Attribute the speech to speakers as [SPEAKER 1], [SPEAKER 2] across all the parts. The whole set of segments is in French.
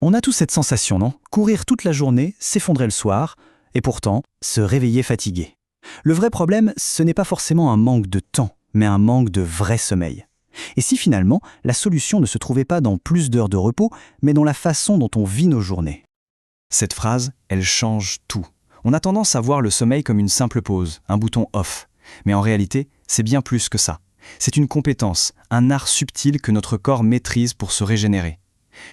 [SPEAKER 1] On a tous cette sensation, non? Courir toute la journée, s'effondrer le soir, et pourtant se réveiller fatigué. Le vrai problème, ce n'est pas forcément un manque de temps, mais un manque de vrai sommeil. Et si finalement, la solution ne se trouvait pas dans plus d'heures de repos, mais dans la façon dont on vit nos journées?
[SPEAKER 2] Cette phrase, elle change tout. On a tendance à voir le sommeil comme une simple pause, un bouton off. Mais en réalité, c'est bien plus que ça. C'est une compétence, un art subtil que notre corps maîtrise pour se régénérer.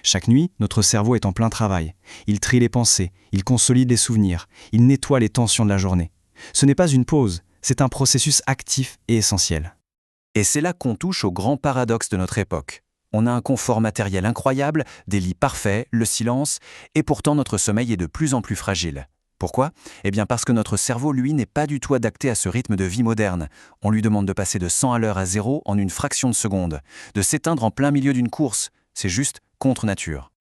[SPEAKER 2] Chaque nuit, notre cerveau est en plein travail. Il trie les pensées, il consolide les souvenirs, il nettoie les tensions de la journée. Ce n'est pas une pause, c'est un processus actif et essentiel.
[SPEAKER 3] Et c'est là qu'on touche au grand paradoxe de notre époque. On a un confort matériel incroyable, des lits parfaits, le silence, et pourtant notre sommeil est de plus en plus fragile. Pourquoi? Eh bien parce que notre cerveau, lui, n'est pas du tout adapté à ce rythme de vie moderne. On lui demande de passer de 100 à l'heure à 0 en une fraction de seconde, de s'éteindre en plein milieu d'une course. C'est juste contre nature.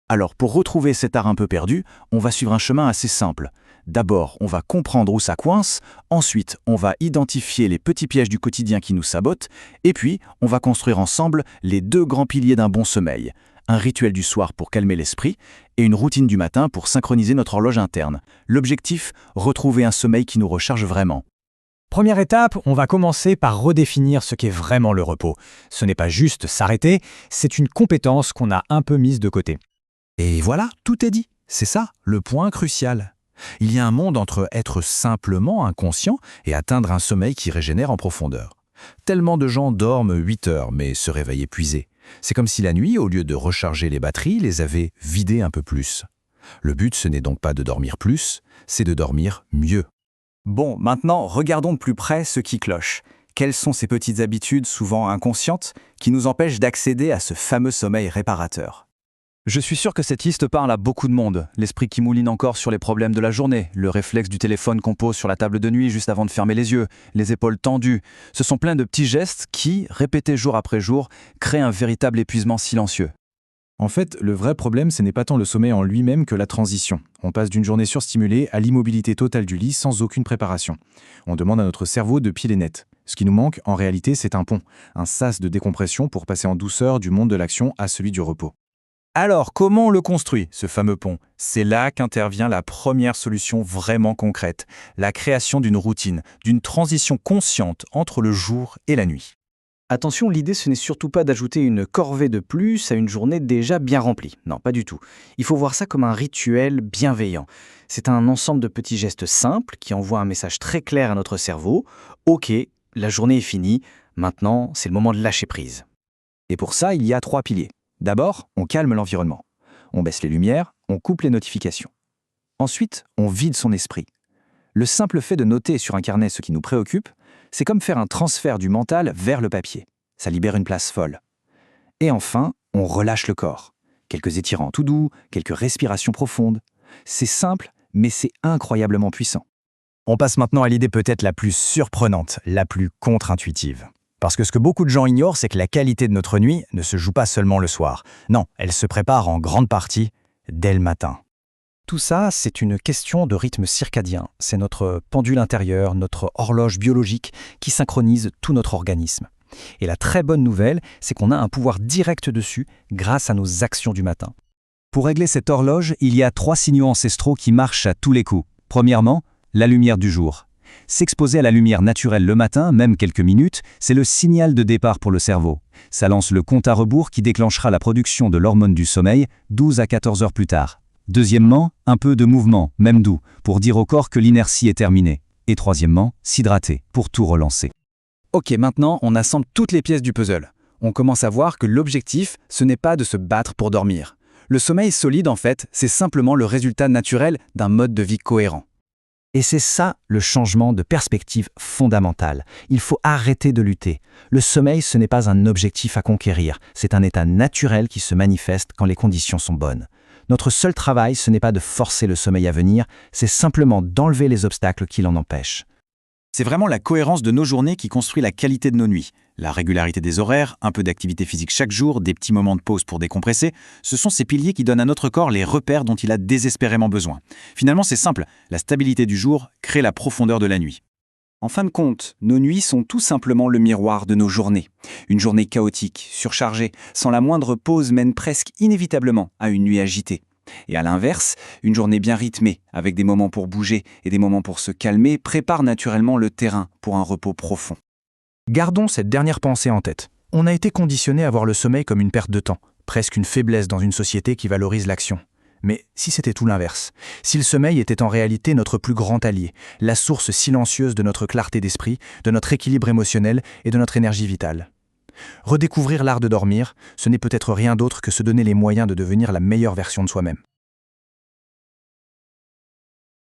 [SPEAKER 4] Alors pour retrouver cet art un peu perdu, on va suivre un chemin assez simple. D'abord, on va comprendre où ça coince, ensuite, on va identifier les petits pièges du quotidien qui nous sabotent, et puis, on va construire ensemble les deux grands piliers d'un bon sommeil. Un rituel du soir pour calmer l'esprit, et une routine du matin pour synchroniser notre horloge interne. L'objectif, retrouver un sommeil qui nous recharge vraiment.
[SPEAKER 5] Première étape, on va commencer par redéfinir ce qu'est vraiment le repos. Ce n'est pas juste s'arrêter, c'est une compétence qu'on a un peu mise de côté.
[SPEAKER 6] Et voilà, tout est dit. C'est ça, le point crucial. Il y a un monde entre être simplement inconscient et atteindre un sommeil qui régénère en profondeur. Tellement de gens dorment 8 heures, mais se réveillent épuisés. C'est comme si la nuit, au lieu de recharger les batteries, les avait vidées un peu plus. Le but, ce n'est donc pas de dormir plus, c'est de dormir mieux.
[SPEAKER 2] Bon, maintenant, regardons de plus près ce qui cloche. Quelles sont ces petites habitudes, souvent inconscientes, qui nous empêchent d'accéder à ce fameux sommeil réparateur? Je suis sûr que cette liste parle à beaucoup de monde. L'esprit qui mouline encore sur les problèmes de la journée, le réflexe du téléphone qu'on pose sur la table de nuit juste avant de fermer les yeux, les épaules tendues. Ce sont plein de petits gestes qui, répétés jour après jour, créent un véritable épuisement silencieux.
[SPEAKER 7] En fait, le vrai problème, ce n'est pas tant le sommeil en lui-même que la transition. On passe d'une journée surstimulée à l'immobilité totale du lit sans aucune préparation. On demande à notre cerveau de piler net. Ce qui nous manque, en réalité, c'est un pont, un sas de décompression pour passer en douceur du monde de l'action à celui du repos.
[SPEAKER 2] Alors, comment on le construit, ce fameux pont? C'est là qu'intervient la première solution vraiment concrète, la création d'une routine, d'une transition consciente entre le jour et la nuit.
[SPEAKER 1] Attention, l'idée ce n'est surtout pas d'ajouter une corvée de plus à une journée déjà bien remplie. Non, pas du tout. Il faut voir ça comme un rituel bienveillant. C'est un ensemble de petits gestes simples qui envoient un message très clair à notre cerveau. Ok, la journée est finie, maintenant c'est le moment de lâcher prise.
[SPEAKER 2] Et pour ça, il y a 3 piliers. D'abord, on calme l'environnement. On baisse les lumières, on coupe les notifications. Ensuite, on vide son esprit. Le simple fait de noter sur un carnet ce qui nous préoccupe, c'est comme faire un transfert du mental vers le papier. Ça libère une place folle. Et enfin, on relâche le corps. Quelques étirements tout doux, quelques respirations profondes. C'est simple, mais c'est incroyablement puissant.
[SPEAKER 5] On passe maintenant à l'idée peut-être la plus surprenante, la plus contre-intuitive. Parce que ce que beaucoup de gens ignorent, c'est que la qualité de notre nuit ne se joue pas seulement le soir. Non, elle se prépare en grande partie dès le matin. Tout ça, c'est une question de rythme circadien. C'est notre pendule intérieur, notre horloge biologique qui synchronise tout notre organisme. Et la très bonne nouvelle, c'est qu'on a un pouvoir direct dessus grâce à nos actions du matin. Pour régler cette horloge, il y a 3 signaux ancestraux qui marchent à tous les coups. Premièrement, la lumière du jour. S'exposer à la lumière naturelle le matin, même quelques minutes, c'est le signal de départ pour le cerveau. Ça lance le compte à rebours qui déclenchera la production de l'hormone du sommeil 12 à 14 heures plus tard. Deuxièmement, un peu de mouvement, même doux, pour dire au corps que l'inertie est terminée. Et troisièmement, s'hydrater, pour tout relancer.
[SPEAKER 2] Ok, maintenant, on assemble toutes les pièces du puzzle. On commence à voir que l'objectif, ce n'est pas de se battre pour dormir. Le sommeil solide, en fait, c'est simplement le résultat naturel d'un mode de vie cohérent.
[SPEAKER 1] Et c'est ça le changement de perspective fondamental. Il faut arrêter de lutter. Le sommeil, ce n'est pas un objectif à conquérir, c'est un état naturel qui se manifeste quand les conditions sont bonnes. Notre seul travail, ce n'est pas de forcer le sommeil à venir, c'est simplement d'enlever les obstacles qui l'en empêchent.
[SPEAKER 3] C'est vraiment la cohérence de nos journées qui construit la qualité de nos nuits. La régularité des horaires, un peu d'activité physique chaque jour, des petits moments de pause pour décompresser, ce sont ces piliers qui donnent à notre corps les repères dont il a désespérément besoin. Finalement, c'est simple, la stabilité du jour crée la profondeur de la nuit.
[SPEAKER 2] En fin de compte, nos nuits sont tout simplement le miroir de nos journées. Une journée chaotique, surchargée, sans la moindre pause mène presque inévitablement à une nuit agitée. Et à l'inverse, une journée bien rythmée, avec des moments pour bouger et des moments pour se calmer, prépare naturellement le terrain pour un repos profond.
[SPEAKER 1] Gardons cette dernière pensée en tête. On a été conditionné à voir le sommeil comme une perte de temps, presque une faiblesse dans une société qui valorise l'action. Mais si c'était tout l'inverse, si le sommeil était en réalité notre plus grand allié, la source silencieuse de notre clarté d'esprit, de notre équilibre émotionnel et de notre énergie vitale. Redécouvrir l'art de dormir, ce n'est peut-être rien d'autre que se donner les moyens de devenir la meilleure version de soi-même.